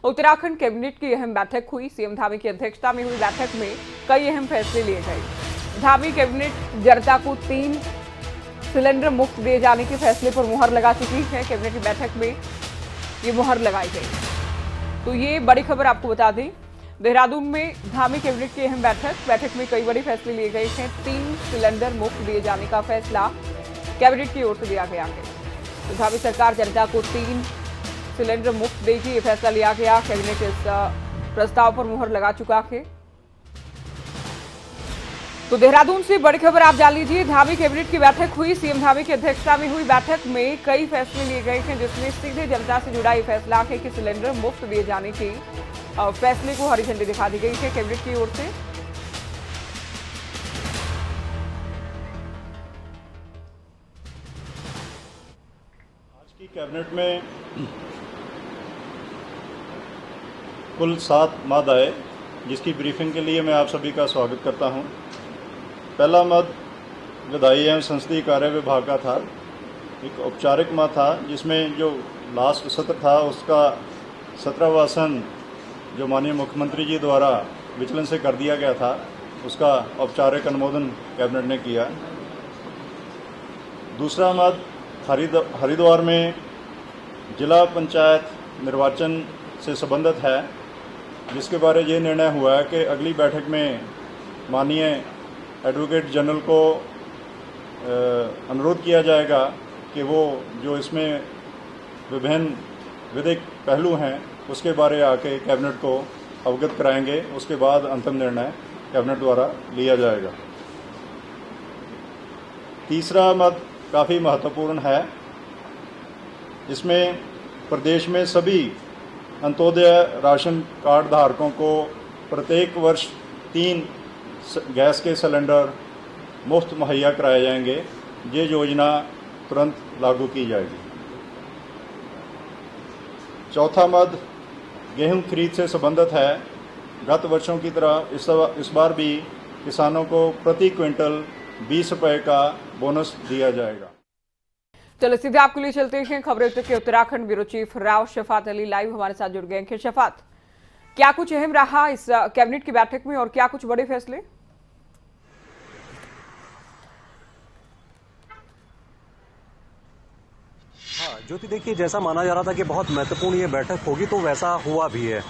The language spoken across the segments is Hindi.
उत्तराखंड कैबिनेट की अहम बैठक हुई। सीएम धामी की अध्यक्षता में हुई बैठक में कई अहम फैसले लिए गए। धामी कैबिनेट जनता को 3 सिलेंडर मुफ्त दिए जाने के फैसले पर मुहर लगा चुकी है। कैबिनेट की बैठक में ये मुहर लगाई गई। तो ये बड़ी खबर आपको बता दें, देहरादून में धामी कैबिनेट की अहम बैठक में कई बड़े फैसले लिए गए हैं। 3 सिलेंडर मुफ्त दिए जाने का फैसला कैबिनेट की ओर से दिया गया है। तो धामी सरकार जनता को 3 सिलेंडर मुफ्त देगी, ये फैसला लिया गया। कैबिनेट इस प्रस्ताव पर मुहर लगा चुका है। तो देहरादून से बड़ी खबर आप जान लीजिए। धामी कैबिनेट की बैठक हुई। सीएम धामी की अध्यक्षता में हुई बैठक में कई फैसले लिए गए हैं, जिसमें सीधे जनता से जुड़ा ये फैसला है कि सिलेंडर मुफ्त दिए जाने के फैसले को हरी झंडी दिखा दी गई है कैबिनेट की ओर से। आज की कैबिनेट में कुल 7 मद आए, जिसकी ब्रीफिंग के लिए मैं आप सभी का स्वागत करता हूं। पहला मद विधायी एवं संसदीय कार्य विभाग का था। एक औपचारिक मद था, जिसमें जो लास्ट सत्र था उसका 17वां आसन जो माननीय मुख्यमंत्री जी द्वारा विचलन से कर दिया गया था, उसका औपचारिक अनुमोदन कैबिनेट ने किया। दूसरा मद हरिद्वार में जिला पंचायत निर्वाचन से संबंधित है, जिसके बारे ये निर्णय हुआ है कि अगली बैठक में माननीय एडवोकेट जनरल को अनुरोध किया जाएगा कि वो जो इसमें विभिन्न विधिक पहलू हैं उसके बारे आके कैबिनेट को अवगत कराएंगे। उसके बाद अंतिम निर्णय कैबिनेट द्वारा लिया जाएगा। तीसरा मद काफ़ी महत्वपूर्ण है। इसमें प्रदेश में सभी अंत्योदय राशन कार्ड धारकों को प्रत्येक वर्ष 3 गैस के सिलेंडर मुफ्त मुहैया कराए जाएंगे। ये योजना तुरंत लागू की जाएगी। चौथा मद गेहूं खरीद से संबंधित है। गत वर्षों की तरह इस बार भी किसानों को प्रति क्विंटल 20 रुपये का बोनस दिया जाएगा। चलो सीधे आपके लिए चलते हैं खबरें के Uttarakhand bureau chief Rao Shafat Ali live हमारे साथ जुड़ गए हैं। शफात, क्या कुछ अहम रहा इस कैबिनेट की बैठक में और क्या कुछ बड़े फैसले? हाँ ज्योति, देखिए जैसा माना जा रहा था कि बहुत महत्वपूर्ण ये बैठक होगी, तो वैसा हुआ भी है।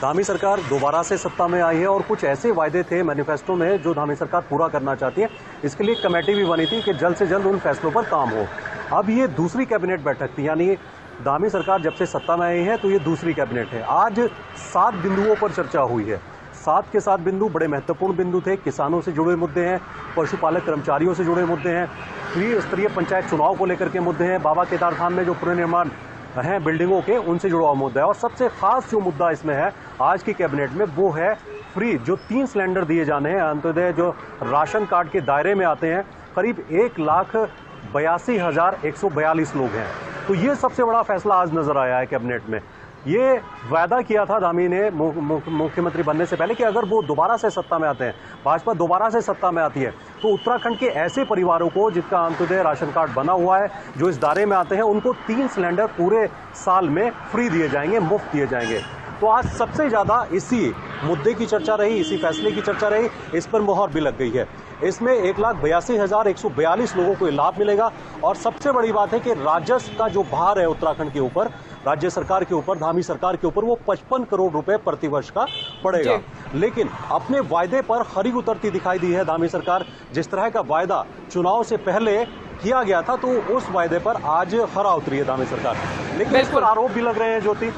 धामी सरकार दोबारा से सत्ता में आई है और कुछ ऐसे वायदे थे मैनिफेस्टो में जो धामी सरकार पूरा करना चाहती है। इसके लिए कमेटी भी बनी थी कि जल्द से जल्द उन फैसलों पर काम हो। अब ये दूसरी कैबिनेट बैठक थी, यानी धामी सरकार जब से सत्ता में आई है तो ये दूसरी कैबिनेट है। आज 7 बिंदुओं पर चर्चा हुई है। 7 के 7 बिंदु बड़े महत्वपूर्ण बिंदु थे। किसानों से जुड़े मुद्दे हैं, पशुपालक कर्मचारियों से जुड़े मुद्दे हैं, त्रिस्तरीय पंचायत चुनाव को लेकर के मुद्दे हैं, बाबा केदार धाम में जो पुनर्निर्माण हैं बिल्डिंगों के, उनसे जुड़ा हुआ मुद्दा है। और सबसे खास जो मुद्दा इसमें है आज की कैबिनेट में, वो है फ्री जो 3 सिलेंडर दिए जाने हैं अंत्योदय जो राशन कार्ड के दायरे में आते हैं। करीब 1,82,142 लोग हैं। तो ये सबसे बड़ा फैसला आज नजर आया है कैबिनेट में। ये वादा किया था धामी ने मुख्यमंत्री बनने से पहले कि अगर वो दोबारा से सत्ता में आते हैं, भाजपा दोबारा से सत्ता में आती है, तो उत्तराखंड के ऐसे परिवारों को जिनका अंत्योदय राशन कार्ड बना हुआ है, जो इस दायरे में आते हैं, उनको 3 सिलेंडर पूरे साल में फ्री दिए जाएंगे, मुफ्त दिए जाएंगे। तो आज सबसे ज्यादा इसी मुद्दे की चर्चा रही, इसी फैसले की चर्चा रही। इस पर मुहर भी लग गई है। इसमें 1,82,142 लोगों को लाभ मिलेगा। और सबसे बड़ी बात है कि राजस्व का जो भार है उत्तराखंड के ऊपर, राज्य सरकार के ऊपर, धामी सरकार के ऊपर, वो 55 करोड़ रुपए प्रतिवर्ष का पड़ेगा। लेकिन अपने वायदे पर खरी उतरती दिखाई दी है धामी सरकार। जिस तरह का वायदा चुनाव से पहले किया गया था, तो उस वायदे पर आज खरा उतरी है धामी सरकार। लेकिन इस पर आरोप भी लग रहे हैं ज्योति।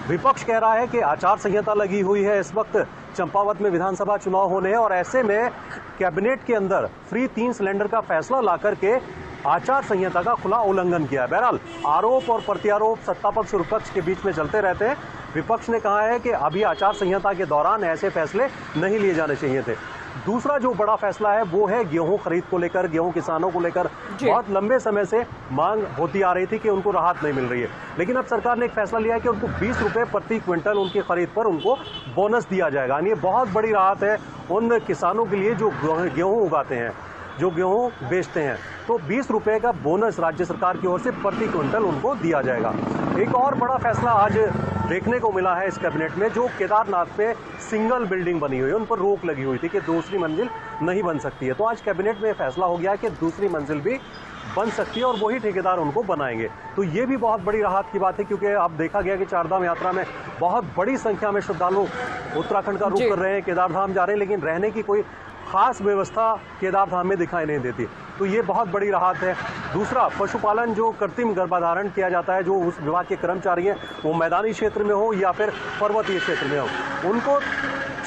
विपक्ष कह रहा है कि आचार संहिता लगी हुई है, इस वक्त चंपावत में विधानसभा चुनाव होने हैं और ऐसे में कैबिनेट के अंदर फ्री 3 सिलेंडर का फैसला ला करके आचार संहिता का खुला उल्लंघन किया है। बहरहाल आरोप और प्रत्यारोप सत्ता पक्ष और विपक्ष के बीच में चलते रहते हैं। विपक्ष ने कहा है कि अभी आचार संहिता के दौरान ऐसे फैसले नहीं लिए जाने चाहिए थे। दूसरा जो बड़ा फैसला है वो है गेहूं खरीद को लेकर। गेहूं किसानों को लेकर बहुत लंबे समय से मांग होती आ रही थी कि उनको राहत नहीं मिल रही है, लेकिन अब सरकार ने एक फैसला लिया है कि उनको 20 रुपए प्रति क्विंटल उनकी खरीद पर उनको बोनस दिया जाएगा। ये बहुत बड़ी राहत है उन किसानों के लिए जो गेहूं उगाते हैं, जो गेहूं बेचते हैं। तो 20 रुपए का बोनस राज्य सरकार की ओर से प्रति क्विंटल उनको दिया जाएगा। एक और बड़ा फैसला आज देखने को मिला है इस कैबिनेट में, जो केदारनाथ पे सिंगल बिल्डिंग बनी हुई है उन पर रोक लगी हुई थी कि दूसरी मंजिल नहीं बन सकती है। तो आज कैबिनेट में फैसला हो गया कि दूसरी मंजिल भी बन सकती है और वही ठेकेदार उनको बनाएंगे। तो ये भी बहुत बड़ी राहत की बात है, क्योंकि अब देखा गया कि चारधाम यात्रा में बहुत बड़ी संख्या में श्रद्धालु उत्तराखंड का रुख कर रहे हैं, केदारधाम जा रहे हैं, लेकिन रहने की कोई खास व्यवस्था केदारधाम में दिखाई नहीं देती। तो ये बहुत बड़ी राहत है। दूसरा, पशुपालन जो कृत्रिम गर्भाधारण किया जाता है, जो उस विभाग के कर्मचारी हैं, वो मैदानी क्षेत्र में हो या फिर पर्वतीय क्षेत्र में हो, उनको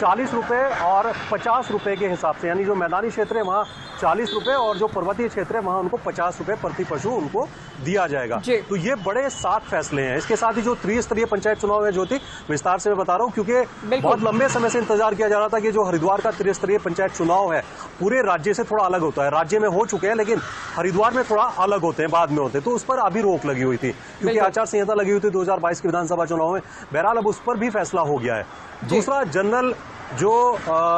40 रुपये और 50 रुपये के हिसाब से, यानी जो मैदानी क्षेत्र है वहाँ 40 रुपये और जो पर्वतीय क्षेत्र है वहाँ उनको 50 रुपये प्रति पशु उनको दिया जाएगा। तो ये बड़े 7 फैसले हैं। इसके साथ ही जो त्रिस्तरीय पंचायत चुनाव है, ज्योति विस्तार से मैं बता रहा हूँ, क्योंकि बहुत लंबे समय से इंतजार किया जा रहा था कि जो हरिद्वार का त्रिस्तरीय पंचायत चुनाव है पूरे राज्य से थोड़ा अलग होता है। राज्य में हो चुके हैं लेकिन हरिद्वार में थोड़ा अलग होते हैं, बाद में होते हैं, तो उस पर अभी रोक लगी हुई थी, क्योंकि आचार संहिता लगी हुई थी 2022 के विधानसभा चुनाव में। बहरहाल अब उस पर भी फैसला हो गया है। दूसरा, जनरल जो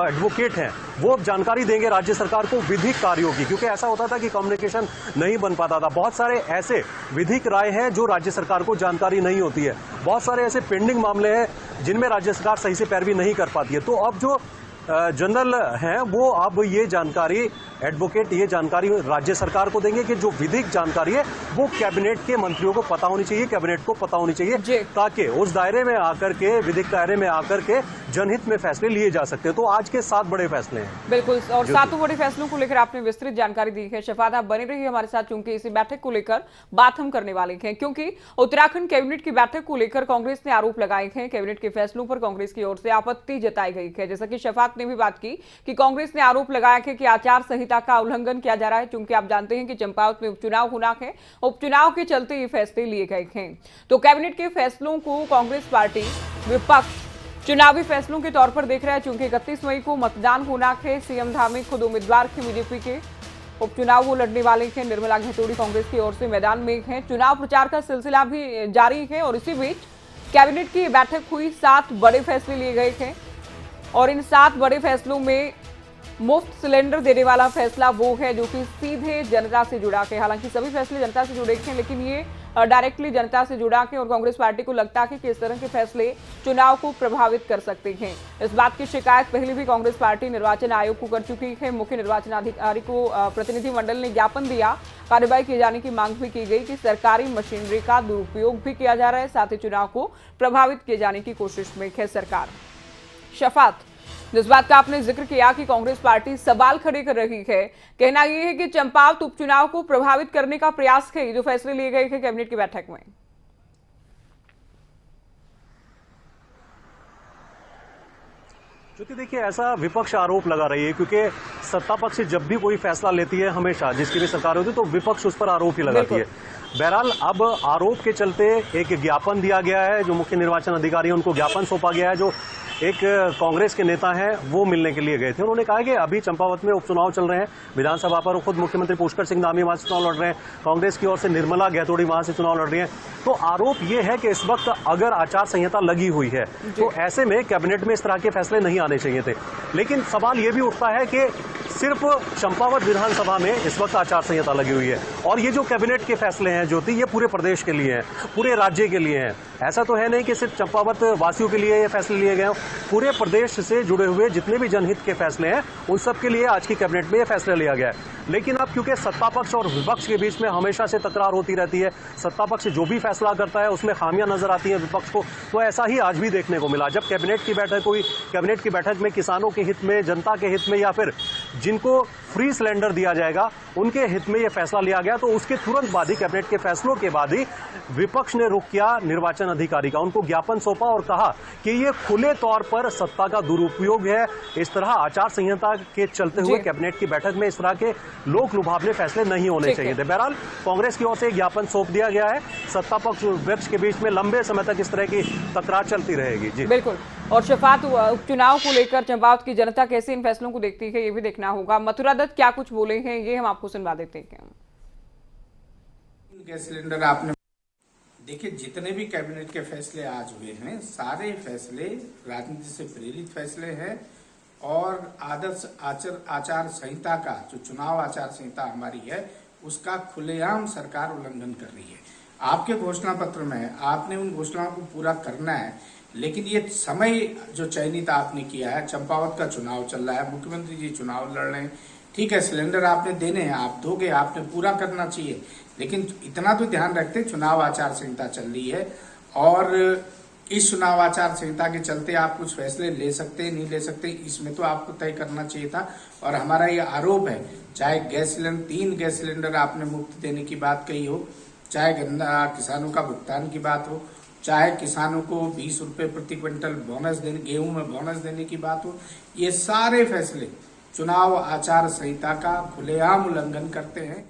एडवोकेट हैं वो अब जानकारी देंगे राज्य सरकार को विधिक कार्यों की, क्योंकि ऐसा होता था कि कम्युनिकेशन नहीं बन पाता था। बहुत सारे ऐसे विधिक राय हैं जो राज्य सरकार को जानकारी नहीं होती है, बहुत सारे ऐसे पेंडिंग मामले हैं जिनमें राज्य सरकार सही से पैरवी नहीं कर पाती है। तो अब जो जनरल हैं वो अब ये जानकारी, एडवोकेट ये जानकारी राज्य सरकार को देंगे कि जो विधिक जानकारी है वो कैबिनेट के मंत्रियों को पता होनी चाहिए, कैबिनेट को पता होनी चाहिए, ताकि उस दायरे में आकर के, विधिक दायरे में आकर के जनहित में फैसले लिए जा सकते हैं। तो आज के 7 बड़े फैसले हैं। बिल्कुल, और 7 बड़े फैसलों को लेकर आपने विस्तृत जानकारी दी है। शफात, आप बने रहिए हमारे साथ, क्योंकि इसी बैठक को लेकर बात हम करने वाले हैं, क्योंकि उत्तराखंड कैबिनेट की बैठक को लेकर कांग्रेस ने आरोप लगाए हैं। कैबिनेट के फैसलों पर कांग्रेस की ओर से आपत्ति जताई गई है। जैसा कि शफात ने भी बात की कि कांग्रेस ने आरोप लगाया है कि आचार संहिता का उल्लंघन किया जा रहा है, क्योंकि आप जानते हैं कि चंपावत में उपचुनाव होना है, उपचुनाव के चलते ये फैसले लिए गए हैं। तो कैबिनेट के फैसलों को कांग्रेस पार्टी विपक्ष चुनावी फैसलों के तौर पर देख रहा है, क्योंकि 31 मई को मतदान होना है। सीएम धामी खुद उम्मीदवार के बीजेपी के उपचुनाव वो लड़ने वाले हैं। निर्मला घैतोड़ी कांग्रेस की ओर से मैदान में हैं। चुनाव प्रचार का सिलसिला भी जारी है और इसी बीच कैबिनेट की बैठक हुई, 7 बड़े फैसले लिए गए हैं और इन 7 बड़े फैसलों में मुफ्त सिलेंडर देने वाला फैसला वो है जो कि सीधे जनता से जुड़ा है। हालांकि सभी फैसले जनता से जुड़े हैं, लेकिन ये डायरेक्टली जनता से जुड़ा है और कांग्रेस पार्टी को लगता है कि इस तरह के फैसले चुनाव को प्रभावित कर सकते हैं। इस बात की शिकायत पहले भी कांग्रेस पार्टी निर्वाचन आयोग को कर चुकी है। मुख्य निर्वाचन अधिकारी को प्रतिनिधिमंडल ने ज्ञापन दिया, कार्रवाई किए जाने की मांग भी की गई कि सरकारी मशीनरी का दुरुपयोग भी किया जा रहा है, साथ ही चुनाव को प्रभावित किए जाने की कोशिश में है सरकार। शफात, जिस बात का आपने जिक्र किया कि कांग्रेस पार्टी सवाल खड़े कर रही है, कहना यह है कि चंपावत उपचुनाव को प्रभावित करने का प्रयास है जो फैसले लिए गए थे कैबिनेट की बैठक में। क्योंकि देखिए, ऐसा विपक्ष आरोप लगा रही है, क्योंकि सत्ता पक्ष जब भी कोई फैसला लेती है, हमेशा जिसकी भी सरकार होती है, तो विपक्ष उस पर आरोप ही लगाती है। बहरहाल अब आरोप के चलते एक ज्ञापन दिया गया है, जो मुख्य निर्वाचन अधिकारी है उनको ज्ञापन सौंपा गया है, जो एक कांग्रेस के नेता हैं वो मिलने के लिए गए थे। उन्होंने कहा कि अभी चंपावत में उपचुनाव चल रहे हैं, विधानसभा पर खुद मुख्यमंत्री पुष्कर सिंह धामी वहां से चुनाव लड़ रहे हैं, कांग्रेस की ओर से निर्मला घैतोड़ी वहां से चुनाव लड़ रही हैं। तो आरोप ये है कि इस वक्त अगर आचार संहिता लगी हुई है तो ऐसे में कैबिनेट में इस तरह के फैसले नहीं आने चाहिए थे। लेकिन सवाल ये भी उठता है कि सिर्फ चंपावत विधानसभा में इस वक्त आचार संहिता लगी हुई है और ये जो कैबिनेट के फैसले हैं ज्योति, ये पूरे प्रदेश के लिए हैं, पूरे राज्य के लिए हैं। ऐसा तो है नहीं कि सिर्फ चंपावत वासियों के लिए ये फैसले लिए गए हों, पूरे प्रदेश से जुड़े हुए जितने भी जनहित के फैसले हैं उन सब के लिए आज की कैबिनेट में ये फैसला लिया गया है। लेकिन अब क्योंकि सत्ता पक्ष और विपक्ष के बीच में हमेशा से तकरार होती रहती है, सत्ता पक्ष जो भी फैसला करता है उसमें खामियां नजर आती हैं विपक्ष को, तो ऐसा ही आज भी देखने को मिला। जब कैबिनेट की बैठक हुई, कैबिनेट की बैठक में किसानों के हित में, जनता के हित में या फिर जिनको फ्री सिलेंडर दिया जाएगा उनके हित में यह फैसला लिया गया, तो उसके तुरंत बाद ही, कैबिनेट के फैसलों के बाद ही विपक्ष ने रुख किया निर्वाचन अधिकारी का, उनको ज्ञापन सौंपा और कहा कि ये खुले तौर पर सत्ता का दुरुपयोग है। इस तरह आचार संहिता के चलते हुए कैबिनेट की बैठक में इस तरह के लोक लुभावने फैसले नहीं होने चाहिए थे। बहरहाल कांग्रेस की ओर से ज्ञापन सौंप दिया गया है। सत्ता पक्ष विपक्ष के बीच में लंबे समय तक इस तरह की तकरार चलती रहेगी। जी बिल्कुल। और शफात, उपचुनाव को लेकर चंपावत की जनता कैसे इन फैसलों को देखती है ये भी देखना होगा। मथुरा दत्त क्या कुछ बोले हैं ये हम आपको सुनवा देते हैं। गैस सिलेंडर आपने देखिए, जितने भी कैबिनेट के फैसले आज हुए हैं सारे फैसले राजनीति से प्रेरित फैसले हैं और आदर्श आचार संहिता का, जो चुनाव आचार संहिता हमारी है, उसका खुलेआम सरकार उल्लंघन कर रही है। आपके घोषणा पत्र में है, आपने उन घोषणाओं को पूरा करना है। लेकिन ये समय जो चयनित आपने किया है, चंपावत का चुनाव चल रहा है, मुख्यमंत्री जी चुनाव लड़ रहे हैं, ठीक है, सिलेंडर आपने देने हैं, आप दोगे, आपने पूरा करना चाहिए। लेकिन इतना तो ध्यान रखते, चुनाव आचार संहिता चल रही है और इस चुनाव आचार संहिता के चलते आप कुछ फैसले ले सकते हैं, नहीं ले सकते, इसमें तो आपको तय करना चाहिए था। और हमारा ये आरोप है, चाहे गैस सिलेंडर 3 गैस सिलेंडर आपने मुफ्त देने की बात कही हो, चाहे गन्ना किसानों का भुगतान की बात हो, चाहे किसानों को 20 रुपए प्रति क्विंटल बोनस देने, गेहूं में बोनस देने की बात हो, ये सारे फैसले चुनाव आचार संहिता का खुलेआम उल्लंघन करते हैं।